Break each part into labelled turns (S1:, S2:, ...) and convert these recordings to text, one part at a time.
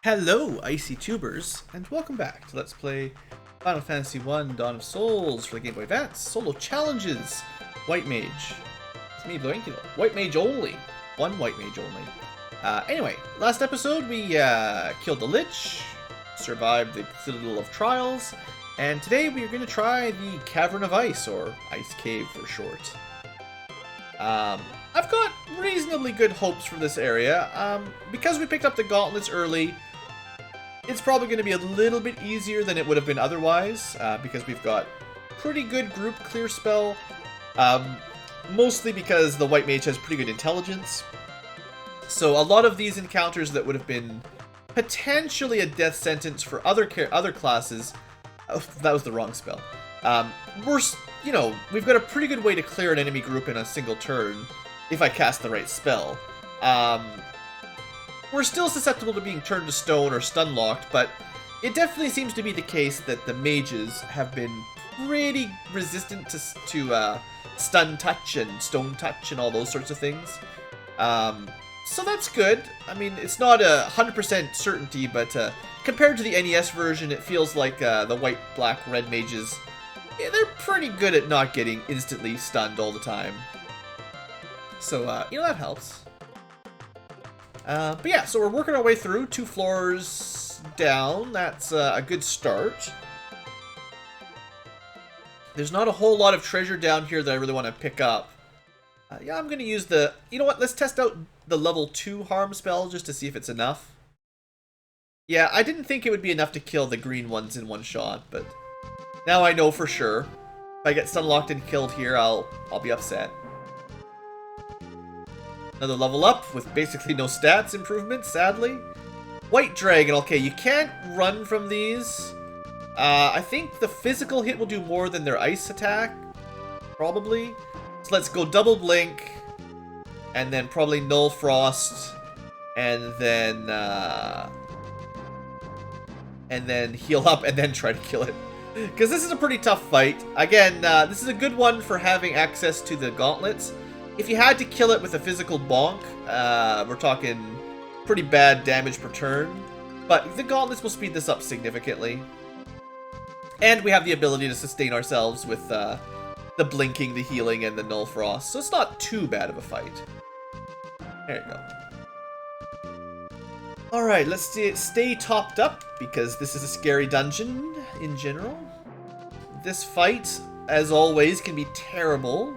S1: Hello, Icy Tubers, and welcome back to Let's Play Final Fantasy 1 Dawn of Souls for the Game Boy Advance. Solo challenges. White Mage. It's me, BlueAnkylo. White Mage only. One White Mage only. Anyway, last episode we killed the Lich, survived the Citadel of Trials, and today we are going to try the Cavern of Ice, or Ice Cave for short. I've got reasonably good hopes for this area. Because we picked up the gauntlets early, it's probably going to be a little bit easier than it would have been otherwise, because we've got pretty good group clear spell, mostly because the White Mage has pretty good intelligence. So a lot of these encounters that would have been potentially a death sentence for other classes, oh, that was the wrong spell. We've got a pretty good way to clear an enemy group in a single turn, if I cast the right spell. We're still susceptible to being turned to stone or stun locked, but it definitely seems to be the case that the mages have been pretty resistant to stun touch and stone touch and all those sorts of things. So that's good. I mean, it's not 100% certainty, but compared to the NES version, it feels like the white, black, red mages, yeah, they're pretty good at not getting instantly stunned all the time. So, that helps. But yeah, so we're working our way through, 2 floors down. That's a good start. There's not a whole lot of treasure down here that I really want to pick up. Yeah, I'm going to use the... You know what, let's test out the level 2 harm spell just to see if it's enough. Yeah, I didn't think it would be enough to kill the green ones in one shot, but now I know for sure. If I get stun locked and killed here, I'll be upset. Another level up with basically no stats improvement, sadly. White Dragon, okay, you can't run from these. I think the physical hit will do more than their ice attack, probably. So let's go double blink, and then probably null frost, and then heal up, and then try to kill it. Because this is a pretty tough fight. Again, this is a good one for having access to the gauntlets. If you had to kill it with a physical bonk, we're talking pretty bad damage per turn. But the gauntlets will speed this up significantly. And we have the ability to sustain ourselves with the blinking, the healing, and the null frost. So it's not too bad of a fight. There you go. Alright, let's stay topped up, because this is a scary dungeon in general. This fight, as always, can be terrible.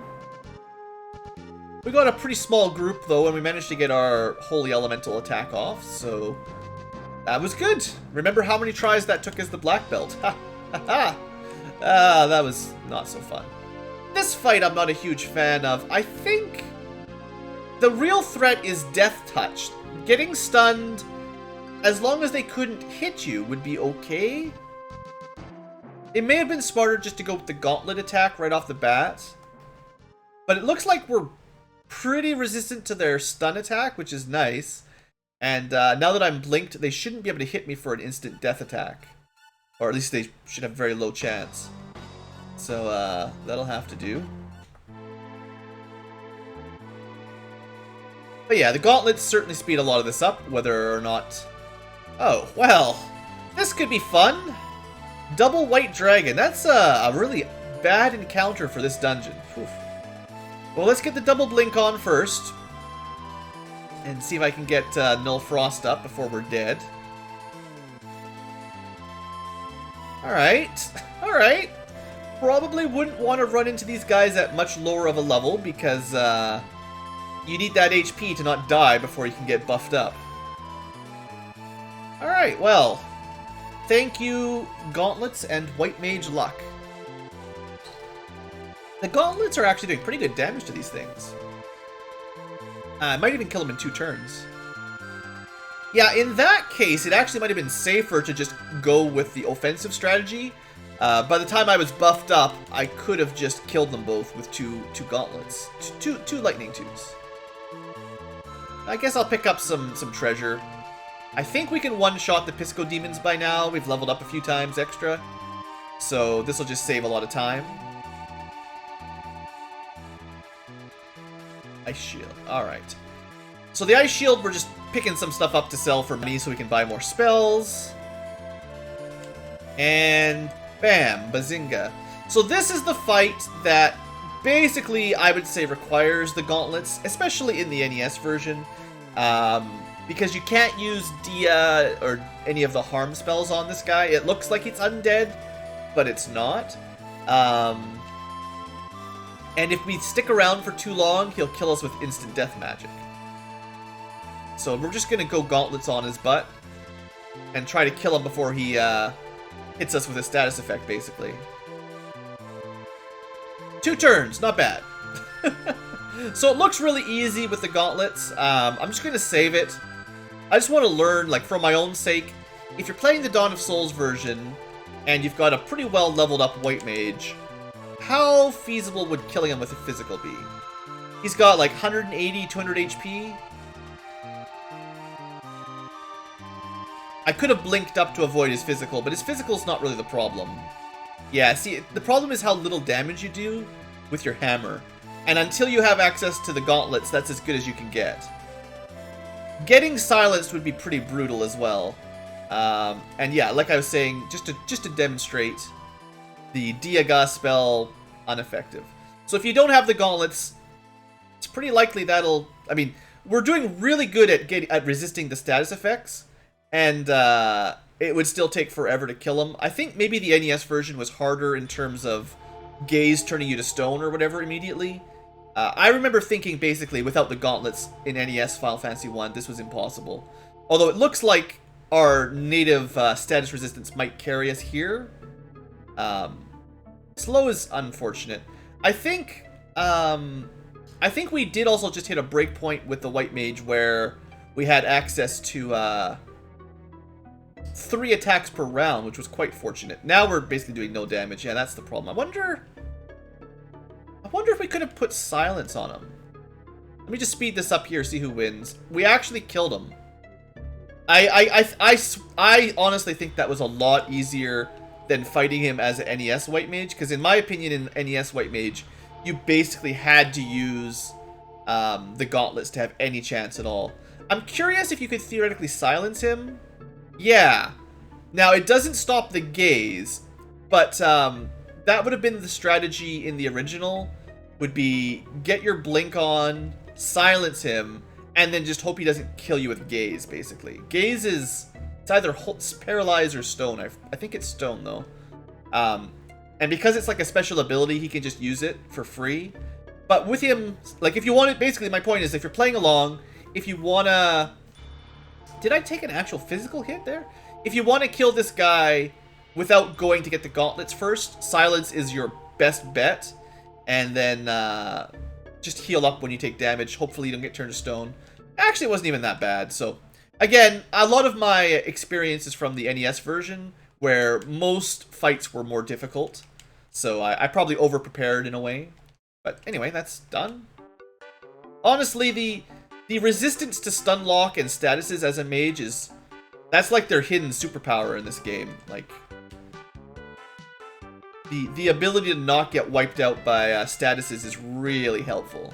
S1: We got a pretty small group, though, and we managed to get our Holy Elemental attack off, so that was good. Remember how many tries that took as the black belt? Ha ha ha! That was not so fun. This fight I'm not a huge fan of. I think the real threat is death touch. Getting stunned, as long as they couldn't hit you, would be okay. It may have been smarter just to go with the gauntlet attack right off the bat. But it looks like we're pretty resistant to their stun attack, which is nice. And now that I'm blinked, they shouldn't be able to hit me for an instant death attack. Or at least they should have a very low chance. So that'll have to do. But yeah, the gauntlets certainly speed a lot of this up, whether or not... Oh, well, this could be fun. Double White Dragon. That's a really bad encounter for this dungeon. Oof. Well, let's get the double blink on first. And see if I can get null frost up before we're dead. Alright. Alright. Probably wouldn't want to run into these guys at much lower of a level, because you need that HP to not die before you can get buffed up. Alright, well. Thank you, Gauntlets and White Mage luck. The gauntlets are actually doing pretty good damage to these things. I might even kill them in 2 turns. Yeah, in that case, it actually might have been safer to just go with the offensive strategy. By the time I was buffed up, I could have just killed them both with two gauntlets. Two lightning tubes. I guess I'll pick up some treasure. I think we can one-shot the Pisco Demons by now. We've leveled up a few times extra. So this will just save a lot of time. Ice Shield. Alright. So the Ice Shield we're just picking some stuff up to sell for money so we can buy more spells. And bam, bazinga. So this is the fight that basically I would say requires the gauntlets, especially in the NES version. Because you can't use Dia or any of the harm spells on this guy. It looks like it's undead, but it's not. And if we stick around for too long, he'll kill us with instant death magic. So we're just going to go gauntlets on his butt and try to kill him before he hits us with a status effect, basically. 2 turns, not bad. So it looks really easy with the gauntlets. I'm just going to save it. I just want to learn, like, for my own sake, if you're playing the Dawn of Souls version and you've got a pretty well leveled up white mage, how feasible would killing him with a physical be? He's got like 180, 200 HP. I could have blinked up to avoid his physical, but his physical's not really the problem. Yeah, see, the problem is how little damage you do with your hammer. And until you have access to the gauntlets, that's as good as you can get. Getting silenced would be pretty brutal as well. And yeah, like I was saying, just to demonstrate, the Diaga spell, ineffective. So if you don't have the gauntlets, it's pretty likely that'll... I mean, we're doing really good at resisting the status effects, and it would still take forever to kill him. I think maybe the NES version was harder in terms of gaze turning you to stone or whatever immediately. I remember thinking, basically, without the gauntlets in NES Final Fantasy 1, this was impossible. Although it looks like our native status resistance might carry us here. Slow is unfortunate. I think we did also just hit a breakpoint with the white mage where we had access to 3 attacks per round, which was quite fortunate. Now we're basically doing no damage. Yeah, that's the problem. I wonder if we could have put silence on him. Let me just speed this up here, see who wins. We actually killed him. I honestly think that was a lot easier than fighting him as an NES White Mage, because in my opinion, in NES White Mage, you basically had to use the gauntlets to have any chance at all. I'm curious if you could theoretically silence him. Yeah. Now, it doesn't stop the gaze, but that would have been the strategy in the original, would be get your blink on, silence him, and then just hope he doesn't kill you with gaze, basically. Gaze is... it's either paralyze or stone. I think it's stone, though. And because it's like a special ability, he can just use it for free. But with him, like, if you want it... basically, my point is, if you're playing along, if you want to... did I take an actual physical hit there? If you want to kill this guy without going to get the gauntlets first, silence is your best bet. And then just heal up when you take damage. Hopefully you don't get turned to stone. Actually, it wasn't even that bad, so... again, a lot of my experience is from the NES version, where most fights were more difficult. So I probably over-prepared in a way. But anyway, that's done. Honestly, the resistance to stun lock and statuses as a mage is... that's like their hidden superpower in this game. Like, the ability to not get wiped out by statuses is really helpful.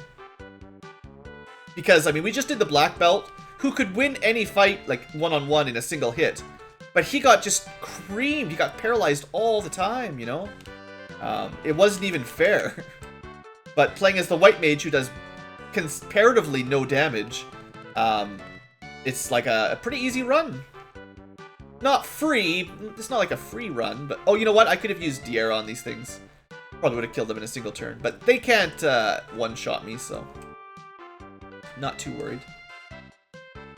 S1: Because, I mean, we just did the black belt, who could win any fight, like, one-on-one in a single hit. But he got just creamed. He got paralyzed all the time, you know? It wasn't even fair. But playing as the white mage, who does comparatively no damage, it's like a pretty easy run. Not free. It's not like a free run, but... oh, you know what? I could have used Diera on these things. Probably would have killed them in a single turn. But they can't one-shot me, so... not too worried.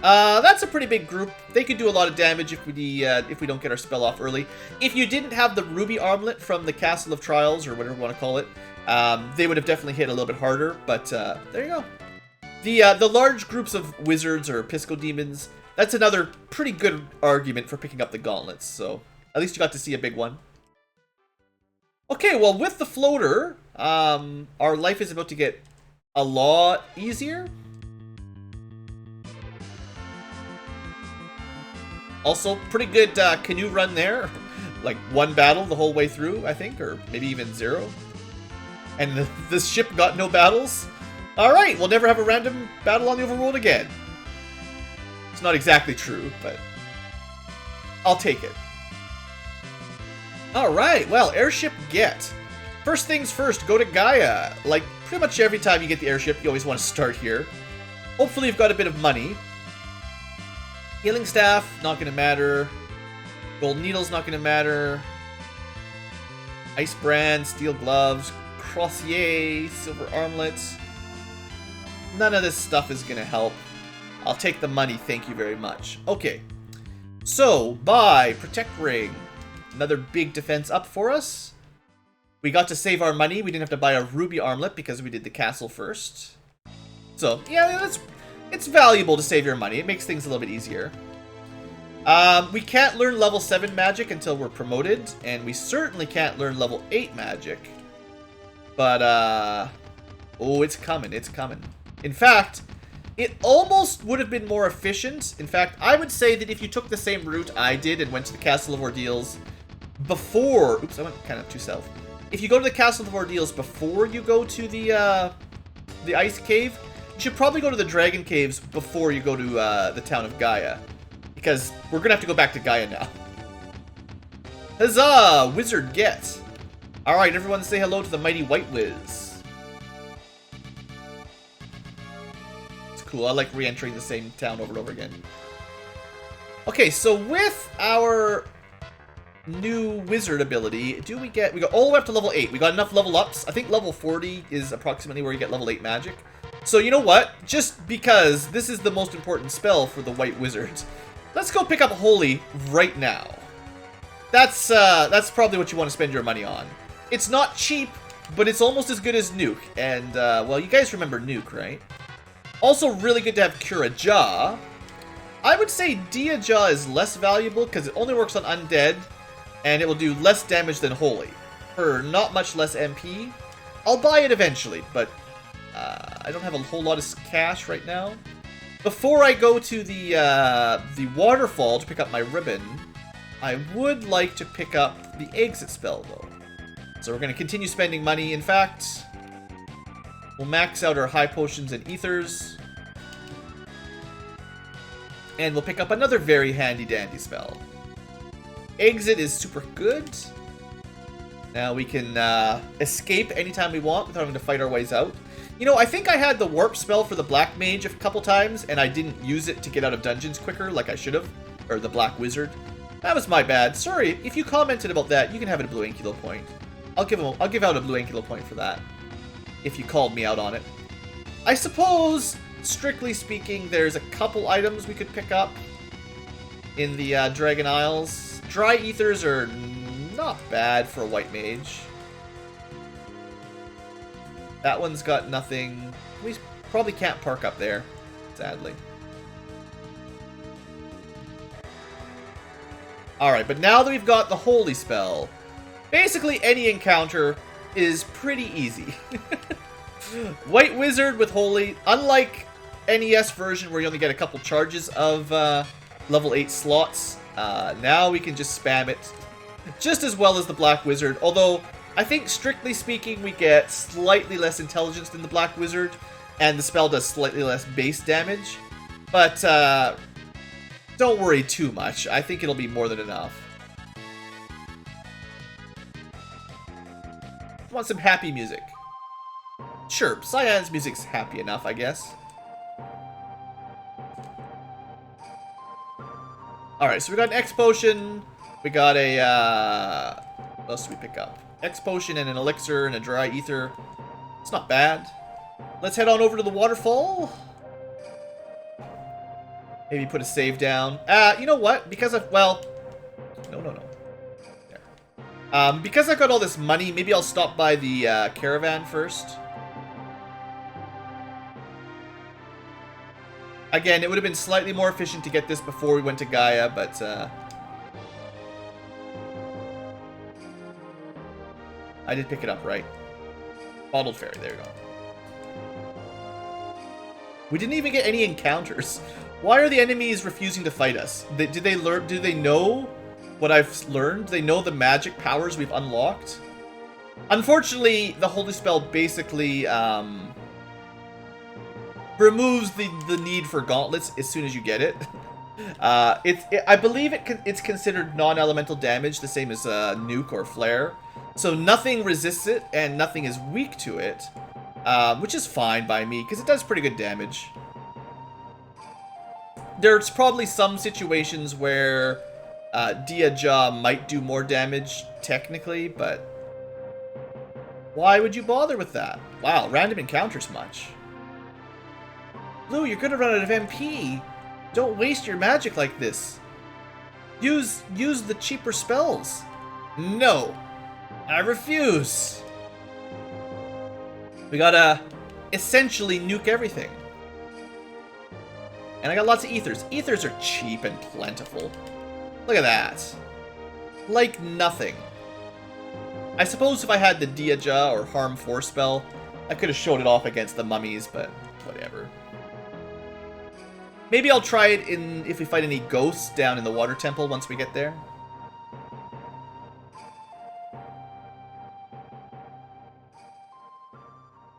S1: That's a pretty big group. They could do a lot of damage if we don't get our spell off early. If you didn't have the ruby armlet from the Castle of Trials, or whatever you want to call it, they would have definitely hit a little bit harder, but there you go. The large groups of wizards or pisco demons, that's another pretty good argument for picking up the gauntlets, so at least you got to see a big one. Okay, well, with the floater, our life is about to get a lot easier. Also, pretty good canoe run there. Like, 1 battle the whole way through, I think, or maybe even 0. And this ship got no battles. Alright, we'll never have a random battle on the overworld again. So not exactly true, but I'll take it. Alright, well, airship get. First things first, go to Gaia. Like, pretty much every time you get the airship, you always want to start here. Hopefully you've got a bit of money. Healing staff, not going to matter. Gold needle's not going to matter. Ice brand, steel gloves, crossier, silver armlets. None of this stuff is going to help. I'll take the money, thank you very much. Okay, so buy protect ring. Another big defense up for us. We got to save our money. We didn't have to buy a ruby armlet because we did the castle first. So, yeah, it's valuable to save your money. It makes things a little bit easier. We can't learn level 7 magic until we're promoted, and we certainly can't learn level 8 magic. But, oh, it's coming, it's coming. In fact, it almost would have been more efficient. In fact, I would say that if you took the same route I did and went to the Castle of Ordeals before... Oops, I went kind of too south. If you go to the Castle of Ordeals before you go to the Ice Cave, you should probably go to the Dragon Caves before you go to the town of Gaia. Because we're going to have to go back to Gaia now. Huzzah! Wizard get. Alright, everyone say hello to the mighty White Wiz. It's cool. I like re-entering the same town over and over again. Okay, so with our new wizard ability, we got all the way up to level 8. We got enough level ups. I think level 40 is approximately where you get level 8 magic. So you know what? Just because this is the most important spell for the White Wizard, let's go pick up Holy right now. That's probably what you want to spend your money on. It's not cheap, but it's almost as good as Nuke. And, well, you guys remember Nuke, right? Also really good to have Cura Jaw. I would say Dia Jaw is less valuable because it only works on undead, and it will do less damage than Holy. For not much less MP. I'll buy it eventually, but I don't have a whole lot of cash right now. Before I go to the waterfall to pick up my ribbon, I would like to pick up the exit spell, though. So we're going to continue spending money. In fact, we'll max out our high potions and ethers. And we'll pick up another very handy-dandy spell. Exit is super good. Now we can escape anytime we want without having to fight our ways out. You know, I think I had the warp spell for the Black Mage a couple times, and I didn't use it to get out of dungeons quicker like I should have. Or the Black Wizard. That was my bad. Sorry, if you commented about that, you can have a BlueAnkylo point. I'll give out a BlueAnkylo point for that. If you called me out on it. I suppose, strictly speaking, there's a couple items we could pick up in the Dragon Isles. Dry ethers are not bad for a white mage. That one's got nothing. We probably can't park up there, sadly. Alright, but now that we've got the Holy Spell, basically any encounter is pretty easy. White Wizard with Holy, unlike NES version where you only get a couple charges of level 8 slots, now we can just spam it just as well as the Black Wizard, although I think strictly speaking we get slightly less intelligence than the Black Wizard, and the spell does slightly less base damage, but don't worry too much. I think it'll be more than enough. Want some happy music? Sure, Cyan's music's happy enough, I guess. Alright, so we got an X Potion. We got a, what else did we pick up? X Potion and an Elixir and a Dry Ether. It's not bad. Let's head on over to the waterfall. Maybe put a save down. You know what? Because of, well... No. There. Because I got all this money, maybe I'll stop by the caravan first. Again, it would have been slightly more efficient to get this before we went to Gaia, but... I did pick it up, right? Bottled Fairy, there you go. We didn't even get any encounters. Why are the enemies refusing to fight us? Do they know what I've learned? Do they know the magic powers we've unlocked? Unfortunately, the Holy Spell basically removes the need for gauntlets as soon as you get it. I believe it's considered non-elemental damage, the same as nuke or flare. So nothing resists it, and nothing is weak to it, which is fine by me, because it does pretty good damage. There's probably some situations where Diaja might do more damage, technically, but why would you bother with that? Wow, random encounters much. Blue, you're gonna run out of MP. Don't waste your magic like this. Use the cheaper spells. No, I refuse. We gotta essentially nuke everything. And I got lots of ethers. Ethers are cheap and plentiful. Look at that. Like nothing. I suppose if I had the Diaja or Harm 4 spell, I could have showed it off against the mummies, but whatever. Maybe I'll try it if we fight any ghosts down in the water temple once we get there.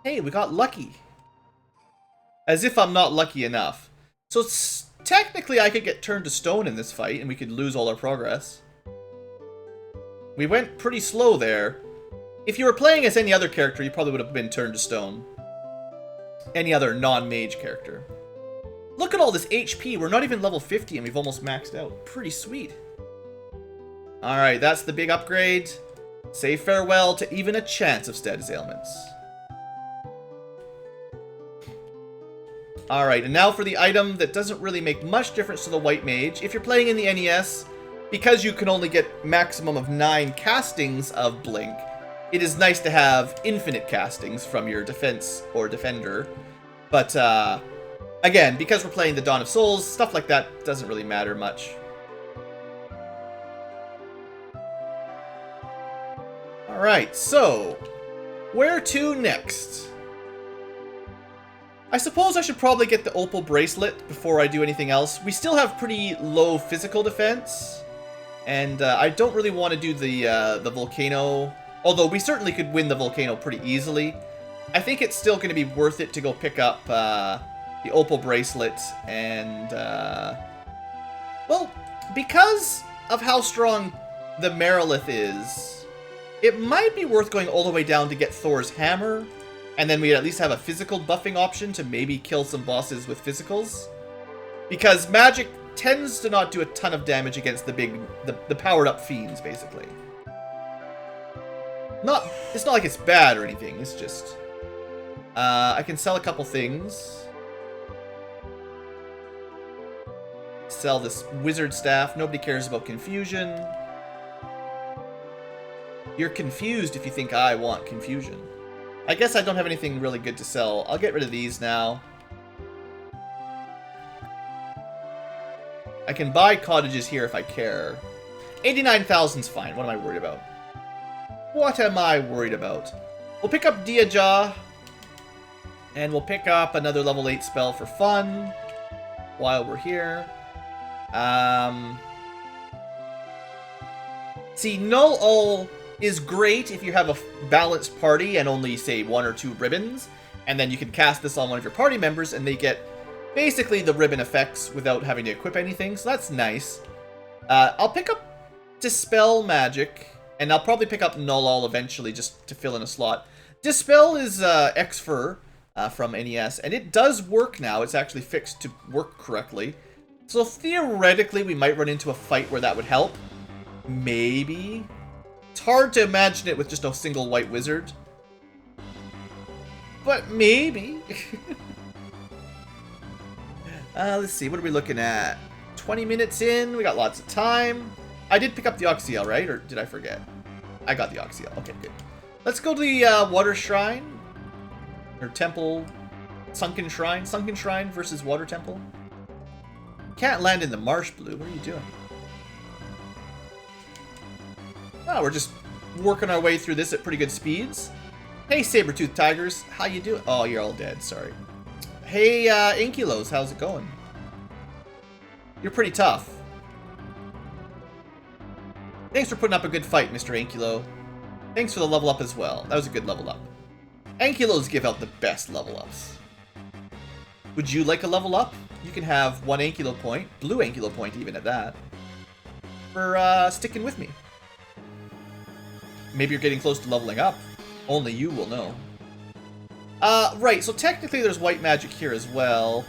S1: Hey, we got lucky. As if I'm not lucky enough. So technically I could get turned to stone in this fight and we could lose all our progress. We went pretty slow there. If you were playing as any other character, you probably would have been turned to stone. Any other non-mage character. Look at all this HP. We're not even level 50 and we've almost maxed out. Pretty sweet. Alright, that's the big upgrade. Say farewell to even a chance of status ailments. Alright, and now for the item that doesn't really make much difference to the white mage. If you're playing in the NES, because you can only get maximum of 9 castings of Blink, it is nice to have infinite castings from your defense or defender. But, again, because we're playing the Dawn of Souls, stuff like that doesn't really matter much. Alright, so, where to next? I suppose I should probably get the Opal Bracelet before I do anything else. We still have pretty low physical defense, and I don't really want to do the volcano, although we certainly could win the volcano pretty easily. I think it's still going to be worth it to go pick up the Opal Bracelet, and, well, because of how strong the Merilith is, it might be worth going all the way down to get Thor's hammer, and then we at least have a physical buffing option to maybe kill some bosses with physicals. Because magic tends to not do a ton of damage against the powered up fiends, basically. It's not like it's bad or anything, it's just... I can sell a couple things. Sell this wizard staff. Nobody cares about confusion. You're confused if you think I want confusion. I guess I don't have anything really good to sell. I'll get rid of these now. I can buy cottages here if I care. 89,000's fine. What am I worried about? What am I worried about? We'll pick up Diaja. And we'll pick up another level 8 spell for fun. While we're here. See, Null All is great if you have a balanced party and only, say, 1 or 2 ribbons, and then you can cast this on one of your party members and they get basically the ribbon effects without having to equip anything, so that's nice. I'll pick up Dispel Magic, and I'll probably pick up Null All eventually just to fill in a slot. Dispel is X-Fur from NES, and it does work now. It's actually fixed to work correctly. So theoretically we might run into a fight where that would help. Maybe. It's hard to imagine it with just a single white wizard. But maybe. Let's see, what are we looking at? 20 minutes in, we got lots of time. I did pick up the Oxyel, right? Or did I forget? I got the Oxyel. Okay, good. Let's go to the Water Shrine. Or Temple. Sunken Shrine. Sunken Shrine versus Water Temple. Can't land in the marsh, Blue. What are you doing? Oh, we're just working our way through this at pretty good speeds. Hey, saber-toothed tigers. How you doing? Oh, you're all dead. Sorry. Hey, Ankylos. How's it going? You're pretty tough. Thanks for putting up a good fight, Mr. Ankylo. Thanks for the level up as well. That was a good level up. Ankylos give out the best level ups. Would you like a level up? You can have 1 Ankylo point, BlueAnkylo point even at that, for sticking with me. Maybe you're getting close to leveling up. Only you will know. Right, so technically there's white magic here as well.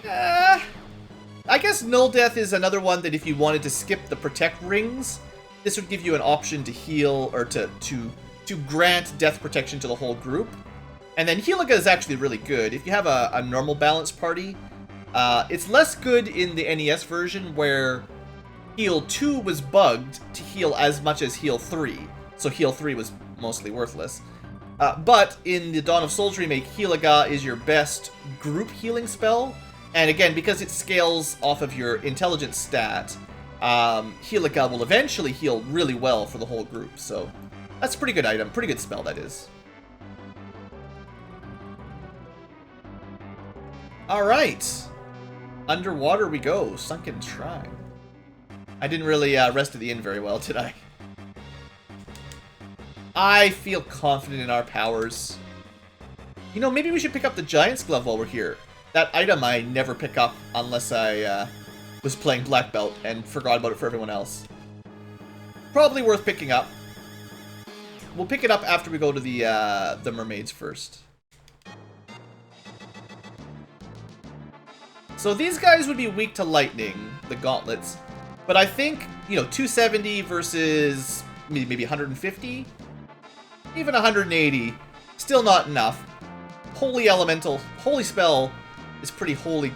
S1: I guess Null Death is another one that if you wanted to skip the Protect rings, this would give you an option to heal, or to grant death protection to the whole group. And then Heliga is actually really good. If you have a normal balanced party, it's less good in the NES version where Heal 2 was bugged to heal as much as Heal 3. So Heal 3 was mostly worthless. But in the Dawn of Souls remake, Heliga is your best group healing spell. And again, because it scales off of your intelligence stat, Heliga will eventually heal really well for the whole group. So that's a pretty good item, pretty good spell that is. Alright. Underwater we go. Sunken Shrine. I didn't really rest at the inn very well, did I? I feel confident in our powers. You know, maybe we should pick up the Giant's Glove while we're here. That item I never pick up unless I was playing Black Belt and forgot about it for everyone else. Probably worth picking up. We'll pick it up after we go to the mermaids first. So these guys would be weak to lightning, the gauntlets. But I think, you know, 270 versus maybe 150? Even 180. Still not enough. Holy Elemental, Holy Spell is pretty holy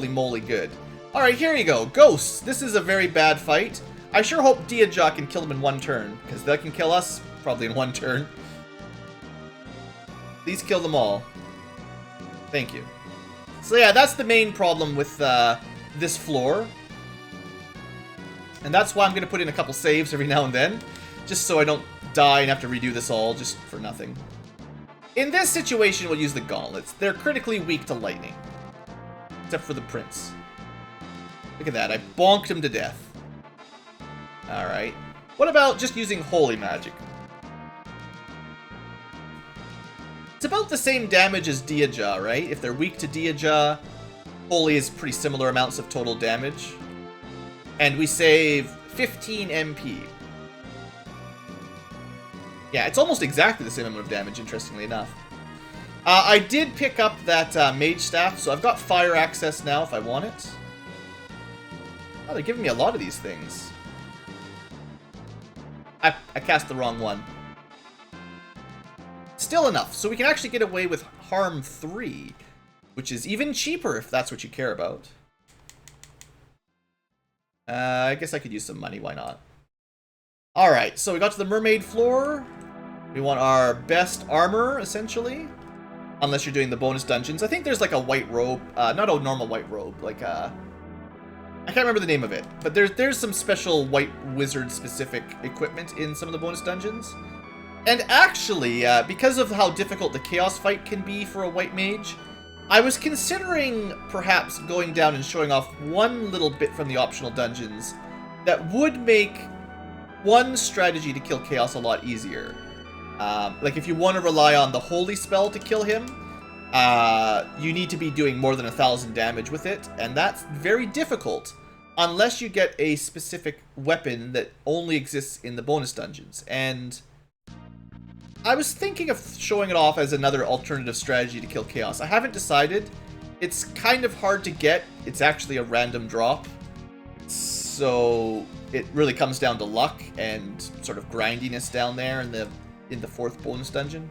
S1: moly good. Alright, here you go. Ghosts. This is a very bad fight. I sure hope Diaja can kill him in one turn, because that can kill us probably in one turn. Please kill them all. Thank you. So yeah, that's the main problem with this floor. And that's why I'm going to put in a couple saves every now and then, just so I don't die and have to redo this all just for nothing. In this situation, we'll use the gauntlets. They're critically weak to lightning. Except for the prince. Look at that, I bonked him to death. Alright. What about just using holy magic? It's about the same damage as Diaja, right? If they're weak to Diaja, holy is pretty similar amounts of total damage. And we save 15 MP. Yeah, it's almost exactly the same amount of damage, interestingly enough. I did pick up that Mage Staff, so I've got fire access now if I want it. Oh, they're giving me a lot of these things. I cast the wrong one. Still enough, so we can actually get away with Harm 3, which is even cheaper if that's what you care about. I guess I could use some money, why not? Alright, so we got to the Mermaid Floor. We want our best armor, essentially. Unless you're doing the bonus dungeons. I think there's like a white robe. Not a normal white robe, like a... I can't remember the name of it. But there's some special white wizard-specific equipment in some of the bonus dungeons. And actually, because of how difficult the Chaos fight can be for a white mage, I was considering perhaps going down and showing off one little bit from the optional dungeons that would make one strategy to kill Chaos a lot easier. Like if you want to rely on the holy spell to kill him, you need to be doing more than 1,000 damage with it, and that's very difficult unless you get a specific weapon that only exists in the bonus dungeons. And I was thinking of showing it off as another alternative strategy to kill Chaos. I haven't decided. It's kind of hard to get. It's actually a random drop. So it really comes down to luck and sort of grindiness down there in the fourth bonus dungeon.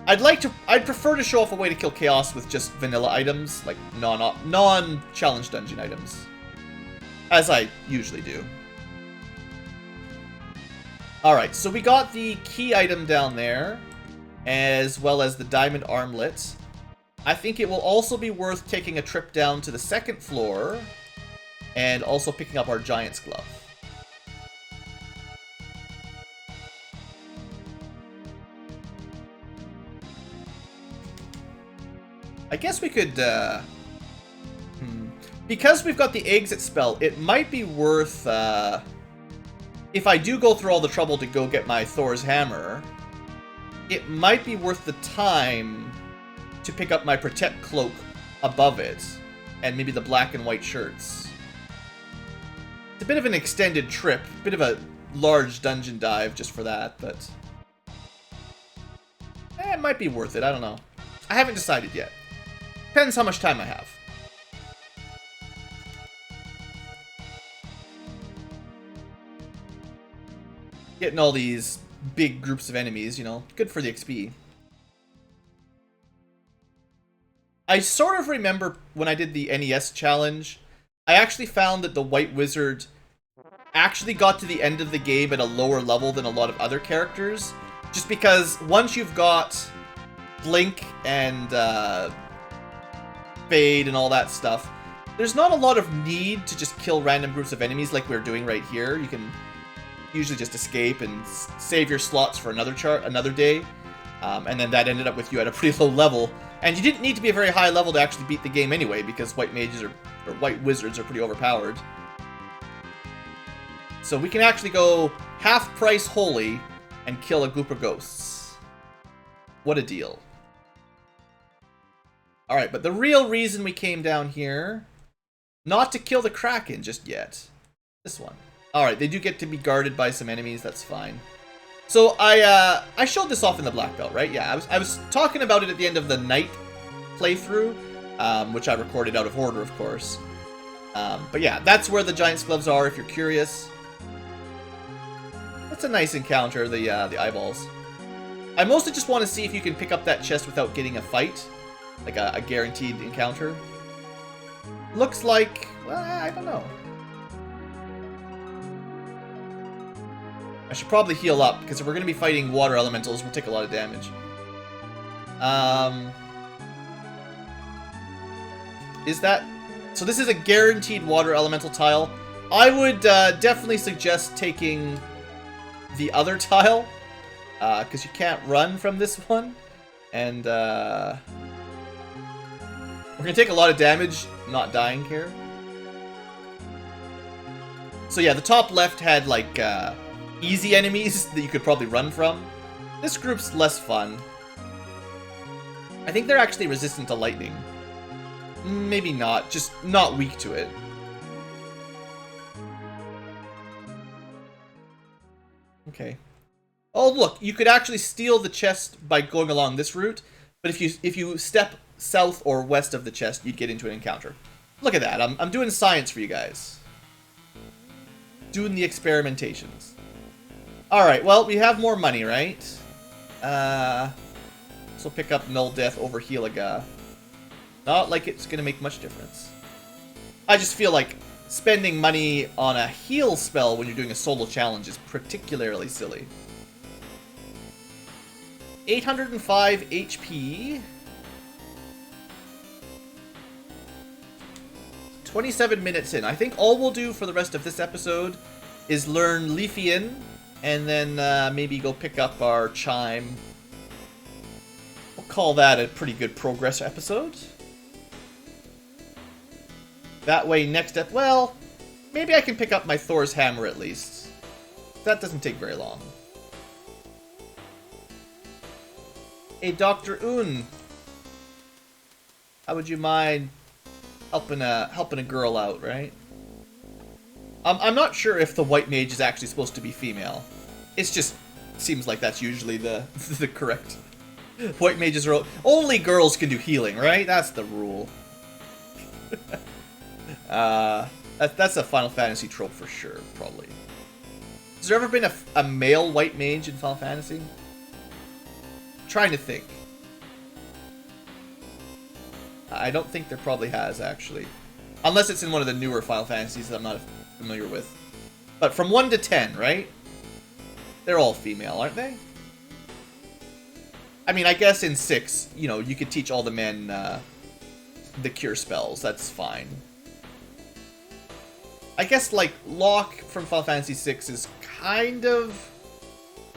S1: I'd prefer to show off a way to kill Chaos with just vanilla items, like non-challenge dungeon items. As I usually do. Alright, so we got the key item down there, as well as the diamond armlet. I think it will also be worth taking a trip down to the second floor, and also picking up our Giant's Glove. I guess we could, because we've got the exit spell, it might be worth, if I do go through all the trouble to go get my Thor's Hammer, it might be worth the time to pick up my Protect Cloak above it, and maybe the black and white shirts. It's a bit of an extended trip, a bit of a large dungeon dive just for that, but it might be worth it. I don't know. I haven't decided yet. Depends how much time I have. Getting all these big groups of enemies, you know, good for the XP. I sort of remember when I did the NES challenge, I actually found that the White Wizard actually got to the end of the game at a lower level than a lot of other characters. Just because once you've got Blink and Fade and all that stuff, there's not a lot of need to just kill random groups of enemies like we're doing right here. You can usually just escape and save your slots for another day. And then that ended up with you at a pretty low level. And you didn't need to be a very high level to actually beat the game anyway, because white mages or white wizards are pretty overpowered. So we can actually go half price holy and kill a group of ghosts. What a deal. Alright, but the real reason we came down here, not to kill the Kraken just yet. This one. Alright, they do get to be guarded by some enemies, that's fine. So I showed this off in the Black Belt, right? Yeah, I was talking about it at the end of the night playthrough, which I recorded out of order, of course. But yeah, that's where the Giant's Gloves are, if you're curious. That's a nice encounter, the eyeballs. I mostly just want to see if you can pick up that chest without getting a fight. Like a guaranteed encounter. Looks like, well, I don't know. I should probably heal up, because if we're going to be fighting water elementals, we'll take a lot of damage. Is that... So this is a guaranteed water elemental tile. I would definitely suggest taking the other tile, because you can't run from this one. And we're going to take a lot of damage not dying here. So yeah, the top left had like... easy enemies that you could probably run from. This group's less fun. I think they're actually resistant to lightning. Maybe not, just not weak to it. Okay. Oh look, you could actually steal the chest by going along this route, but if you step south or west of the chest, you'd get into an encounter. Look at that, I'm doing science for you guys. Doing the experimentations. Alright, well, we have more money, right? So pick up Null Death over Heliga. Not like it's gonna make much difference. I just feel like spending money on a heal spell when you're doing a solo challenge is particularly silly. 805 HP. 27 minutes in. I think all we'll do for the rest of this episode is learn Leafian, and then maybe go pick up our Chime. We'll call that a pretty good progress episode. That way next up, well, maybe I can pick up my Thor's Hammer at least. That doesn't take very long. Hey, Dr. Un. How would you mind helping a girl out, right? I'm not sure if the white mage is actually supposed to be female. It's just seems like that's usually the correct. White mages are only girls can do healing, right? That's the rule. That's a Final Fantasy trope for sure, probably. Has there ever been a male white mage in Final Fantasy? I'm trying to think. I don't think there probably has, actually. Unless it's in one of the newer Final Fantasies that I'm not familiar with. But from 1 to 10, right? They're all female, aren't they? I mean, I guess in 6, you know, you could teach all the men the cure spells. That's fine. I guess, like, Locke from Final Fantasy 6 is kind of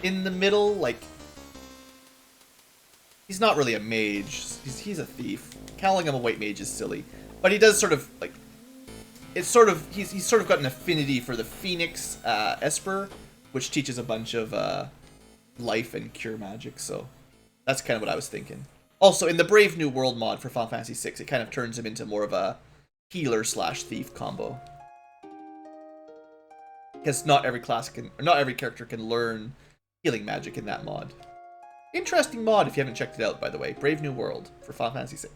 S1: in the middle. Like, he's not really a mage. He's a thief. Calling him a white mage is silly. But he does sort of, like... It's sort of... He's sort of got an affinity for the Phoenix Esper, which teaches a bunch of life and cure magic, so... That's kind of what I was thinking. Also, in the Brave New World mod for Final Fantasy VI, it kind of turns him into more of a healer/thief combo. Because not every character can learn healing magic in that mod. Interesting mod if you haven't checked it out, by the way. Brave New World for Final Fantasy VI.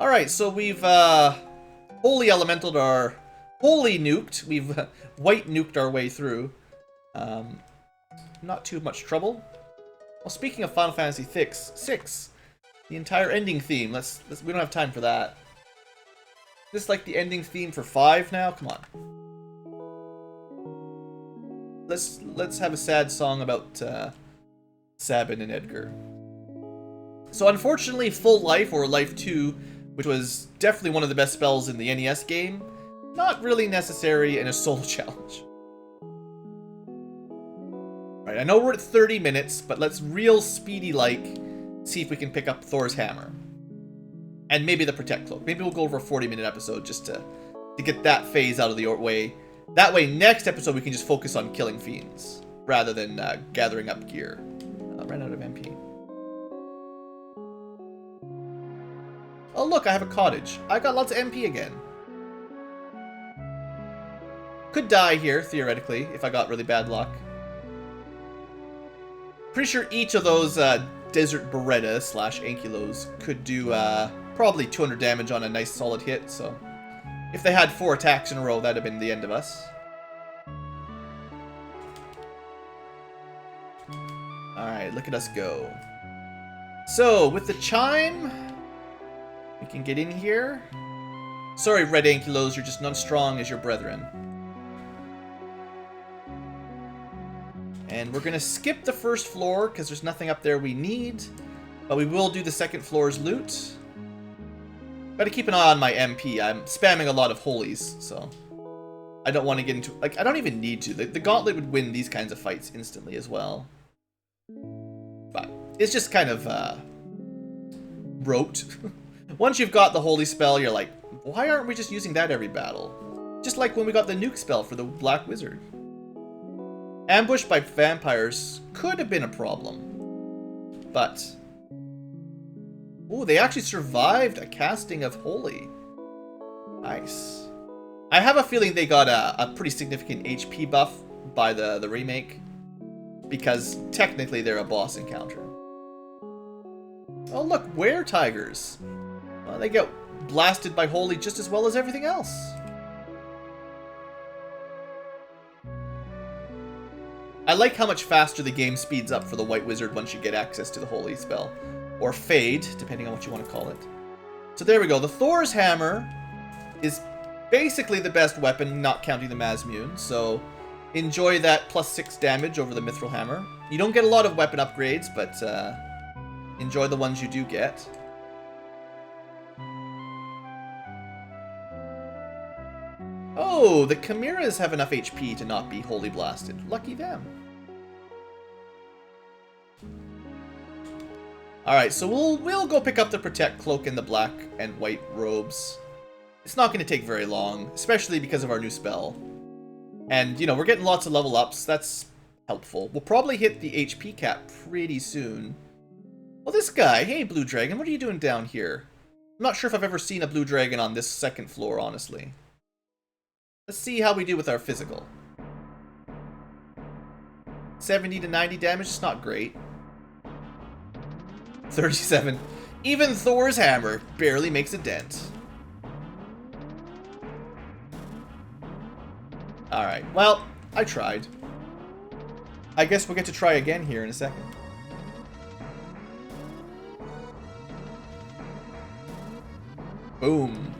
S1: Alright, so we've holy elementaled our... Holy nuked. We've white nuked our way through. Not too much trouble. Well, speaking of Final Fantasy VI, the entire ending theme. We don't have time for that. Is this like the ending theme for 5 now? Come on. Let's have a sad song about Sabin and Edgar. So unfortunately, Full Life, or Life 2, which was definitely one of the best spells in the NES game, not really necessary in a solo challenge. Right, I know we're at 30 minutes, but let's real speedy-like see if we can pick up Thor's hammer. And maybe the Protect Cloak. Maybe we'll go over a 40-minute episode just to get that phase out of the way. That way, next episode we can just focus on killing fiends, rather than gathering up gear. Ran out of MP. Oh look, I have a cottage. I got lots of MP again. Could die here, theoretically, if I got really bad luck. Pretty sure each of those Desert Beretta / Ankylos could do probably 200 damage on a nice solid hit, so... If they had 4 attacks in a row, that'd have been the end of us. Alright, look at us go. So, with the chime, we can get in here. Sorry, red Ankylos, you're just not strong as your brethren. And we're going to skip the first floor, because there's nothing up there we need. But we will do the second floor's loot. Gotta keep an eye on my MP. I'm spamming a lot of holies, so... I don't want to get into... Like, I don't even need to. The Gauntlet would win these kinds of fights instantly as well. But it's just kind of, rote. Once you've got the holy spell, you're like, why aren't we just using that every battle? Just like when we got the nuke spell for the Black Wizard. Ambushed by vampires could have been a problem. But... Ooh, they actually survived a casting of Holy. Nice. I have a feeling they got a pretty significant HP buff by the remake. Because technically they're a boss encounter. Oh look, were-tigers. Well, they get blasted by Holy just as well as everything else. I like how much faster the game speeds up for the White Wizard once you get access to the Holy spell. Or Fade, depending on what you want to call it. So there we go. The Thor's Hammer is basically the best weapon, not counting the Mazmune. So enjoy that +6 damage over the Mithril Hammer. You don't get a lot of weapon upgrades, but enjoy the ones you do get. Oh, the Chimeras have enough HP to not be Holy Blasted. Lucky them. Alright, so we'll go pick up the Protect Cloak and the black and white robes. It's not going to take very long, especially because of our new spell. And, you know, we're getting lots of level ups. That's helpful. We'll probably hit the HP cap pretty soon. Well, this guy. Hey, Blue Dragon. What are you doing down here? I'm not sure if I've ever seen a Blue Dragon on this second floor, honestly. Let's see how we do with our physical. 70 to 90 damage. It's not great. 37. Even Thor's hammer barely makes a dent. Alright, well, I tried. I guess we'll get to try again here in a second. Boom.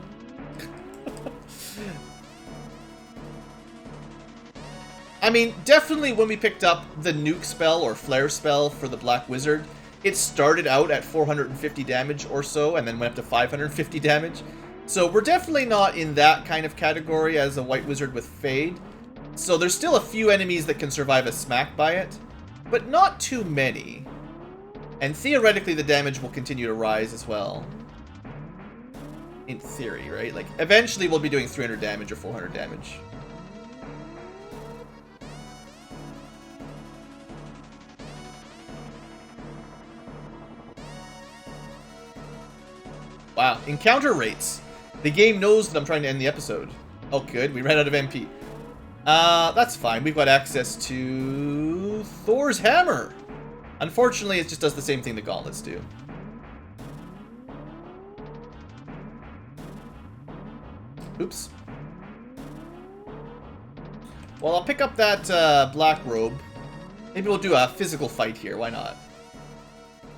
S1: I mean, definitely when we picked up the nuke spell or flare spell for the Black Wizard, it started out at 450 damage or so, and then went up to 550 damage. So we're definitely not in that kind of category as a White Wizard with Fade. So there's still a few enemies that can survive a smack by it, but not too many. And theoretically the damage will continue to rise as well. In theory, right? Like, eventually we'll be doing 300 damage or 400 damage. Wow. Encounter rates. The game knows that I'm trying to end the episode. Oh, good. We ran out of MP. That's fine. We've got access to Thor's hammer. Unfortunately, it just does the same thing the gauntlets do. Oops. Well, I'll pick up that black robe. Maybe we'll do a physical fight here. Why not?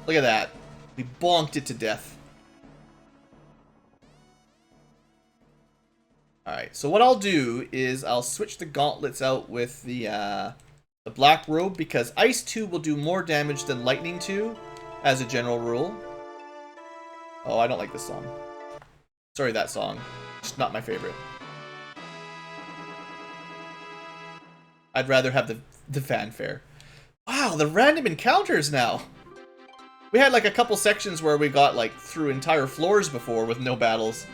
S1: Look at that. We bonked it to death. Alright, so what I'll do is I'll switch the gauntlets out with the black robe, because Ice 2 will do more damage than Lightning 2, as a general rule. Oh, I don't like this song. Sorry, that song. Just not my favorite. I'd rather have the fanfare. Wow, the random encounters now! We had like a couple sections where we got like through entire floors before with no battles.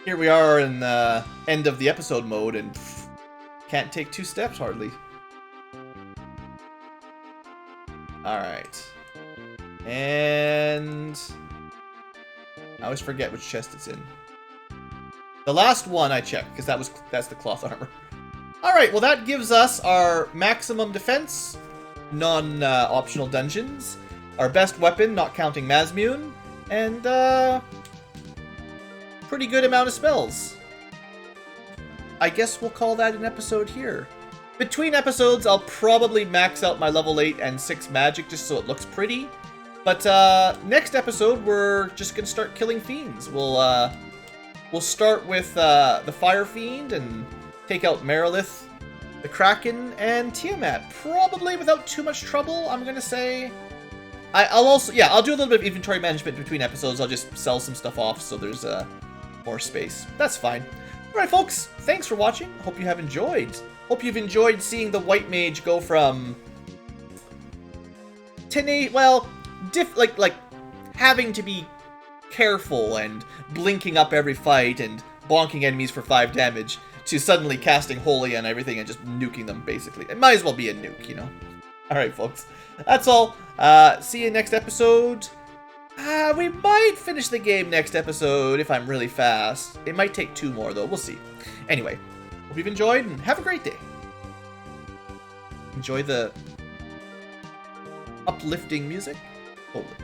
S1: Here we are in the end of the episode mode and can't take 2 steps hardly. Alright. And I always forget which chest it's in. The last one I checked, because that's the cloth armor. Alright, well that gives us our maximum defense, non-optional dungeons, our best weapon, not counting Mazmune, and pretty good amount of spells. I guess we'll call that an episode here. Between episodes, I'll probably max out my level 8 and 6 magic just so it looks pretty. But next episode, we're just gonna start killing fiends. We'll start with the Fire Fiend and take out Merilith, the Kraken, and Tiamat. Probably without too much trouble, I'm gonna say. I'll do a little bit of inventory management between episodes. I'll just sell some stuff off so there's more space. That's fine. Alright, folks, thanks for watching. Hope you have enjoyed. Hope you've enjoyed seeing the White Mage go from like having to be careful and blinking up every fight and bonking enemies for 5 damage to suddenly casting Holy on everything and just nuking them, basically. It might as well be a nuke, you know? Alright, folks. That's all. See you next episode. We might finish the game next episode if I'm really fast. It might take 2 more, though. We'll see. Anyway, hope you've enjoyed, and have a great day. Enjoy the uplifting music. Hold it.